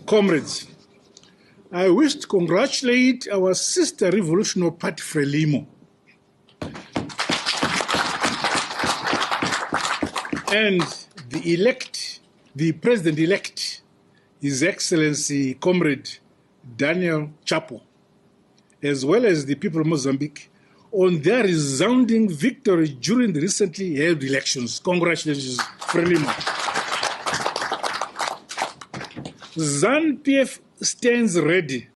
Comrades, I wish to congratulate our sister revolutionary party FRELIMO and the president-elect, His Excellency Comrade Daniel Chapo, as well as the people of Mozambique, on their resounding victory during the recently held elections. Congratulations, FRELIMO. ZANU-PF stands ready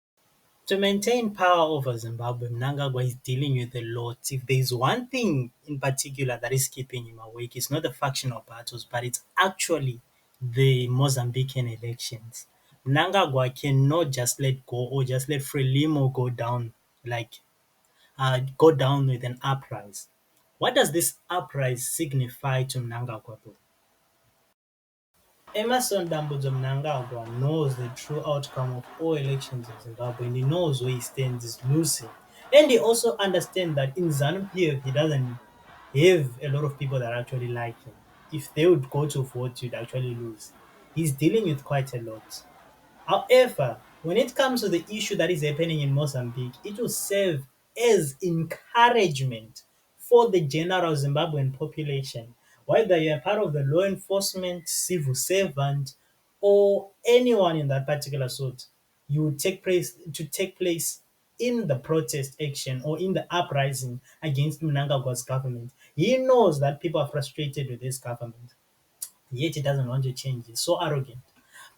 to maintain power over Zimbabwe. Mnangagwa is dealing with a lot. If there's one thing in particular that is keeping him awake, it's not the factional battles, but it's actually the Mozambican elections. Mnangagwa cannot just let go or just let FRELIMO go down go down with an uprise. What does this uprise signify to Mnangagwa though? Emerson Dambudzo Mnangagwa knows the true outcome of all elections in Zimbabwe, and he knows where he stands is losing. And he also understands that in ZANU-PF he doesn't have a lot of people that actually like him. If they would go to vote, he'd actually lose. He's dealing with quite a lot. However, when it comes to the issue that is happening in Mozambique, it will serve as encouragement for the general Zimbabwean population, whether you are part of the law enforcement, civil servant, or anyone in that particular sort. You would take place in the protest action or in the uprising against Mnangagwa's government. He knows that people are frustrated with this government, yet he doesn't want to change. He's so arrogant.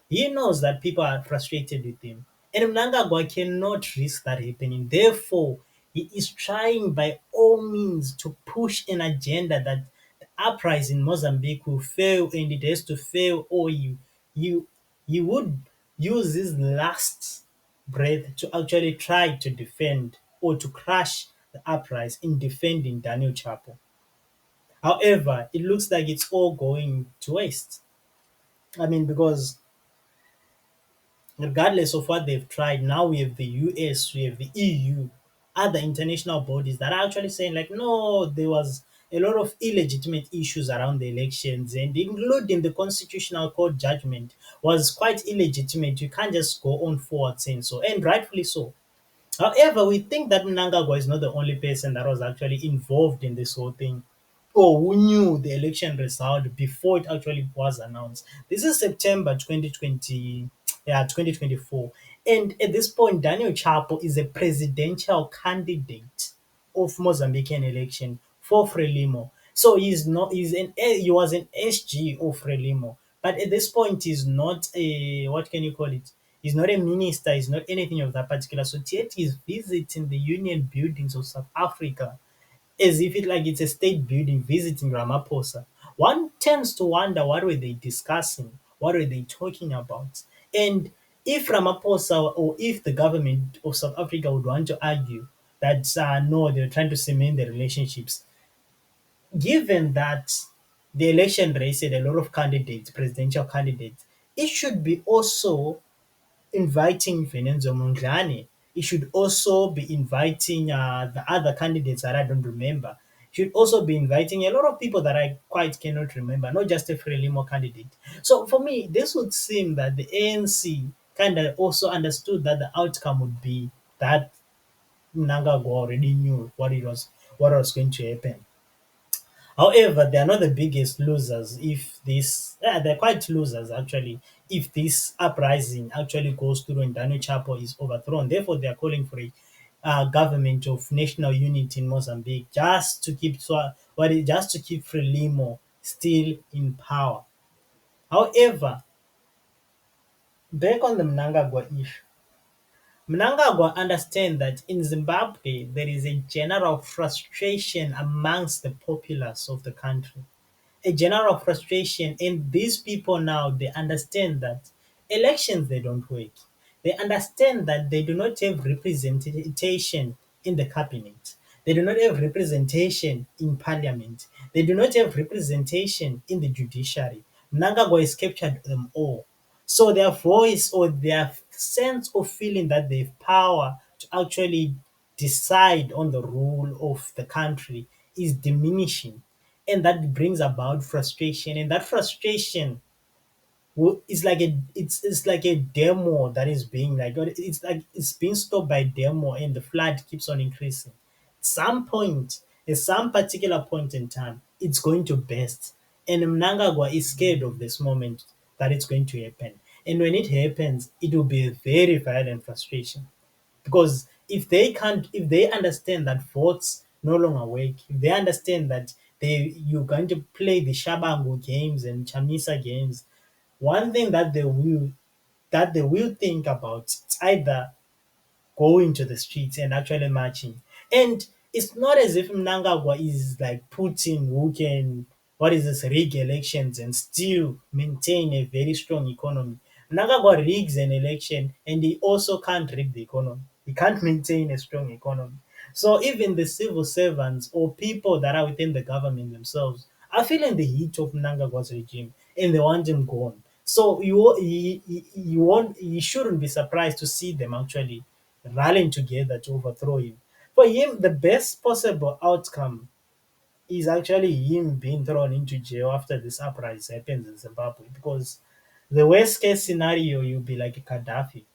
He knows that people are frustrated with him, and Mnangagwa cannot risk that happening. Therefore, he is trying by all means to push an agenda that the uprising in Mozambique will fail, and it has to fail, or you would use his last breath to actually try to defend or to crush the uprising in defending Daniel Chapo. However, it looks like it's all going to waste. I mean, because regardless of what they've tried, now we have the US, we have the EU, other international bodies that are actually saying, like, no, there was a lot of illegitimate issues around the elections, and including the Constitutional Court judgment was quite illegitimate. You can't just go on forward saying so, and rightfully so. However, we think that Mnangagwa is not the only person that was actually involved in this whole thing or who knew the election result before it actually was announced. This is September 2024. And at this point, Daniel Chapo is a presidential candidate of Mozambican election for FRELIMO. So he was an SG of FRELIMO, but at this point he's not a, what can you call it? He's not a minister, he's not anything of that particular sort. Yet he's visiting the union buildings of South Africa as if it's a state building, visiting Ramaphosa. One tends to wonder, what were they discussing? What were they talking about? And if Ramaphosa or if the government of South Africa would want to argue that no, they're trying to cement the relationships, given that the election race had a lot of candidates, presidential candidates, it should be also inviting Venenzo Mondlane. He should also be inviting the other candidates that I don't remember. He should also be inviting a lot of people that I quite cannot remember, not just a FRELIMO candidate. So for me, this would seem that the ANC kind of also understood that the outcome would be that Mnangagwa already knew what was going to happen. However, they are not the biggest losers they're quite losers actually if this uprising actually goes through and Daniel Chapo is overthrown. Therefore, they are calling for a government of national unity in Mozambique just to keep FRELIMO still in power. However, back on the Mnangagwa issue, Mnangagwa understands that in Zimbabwe there is a general frustration amongst the populace of the country, a general frustration, and these people now they understand that elections they don't work. They understand that they do not have representation in the cabinet. They do not have representation in parliament. They do not have representation in the judiciary. Mnangagwa has captured them all. So their voice or their sense of feeling that they have power to actually decide on the rule of the country is diminishing. And that brings about frustration. And that frustration it's like a demo that is being like, it's like it's being stopped by demo, and the flood keeps on increasing. Some point, at some particular point in time, it's going to burst, and Mnangagwa is scared of this moment that it's going to happen. And when it happens, it will be a very violent frustration, because if they understand that votes no longer work, if they understand that you're going to play the shabangu games and chamisa games, one thing that they will think about, it's either going to the streets and actually marching. And it's not as if Mnangagwa is like Putin, who can, what is this, rig elections and still maintain a very strong economy. Mnangagwa rigs an election and he also can't rig the economy. He can't maintain a strong economy. So even the civil servants or people that are within the government themselves are feeling the heat of Mnangagwa's regime and they want him gone. So you shouldn't be surprised to see them actually rallying together to overthrow him. For him, the best possible outcome is actually him being thrown into jail after this uprising happens in Zimbabwe, because the worst case scenario, you'll be like Gaddafi.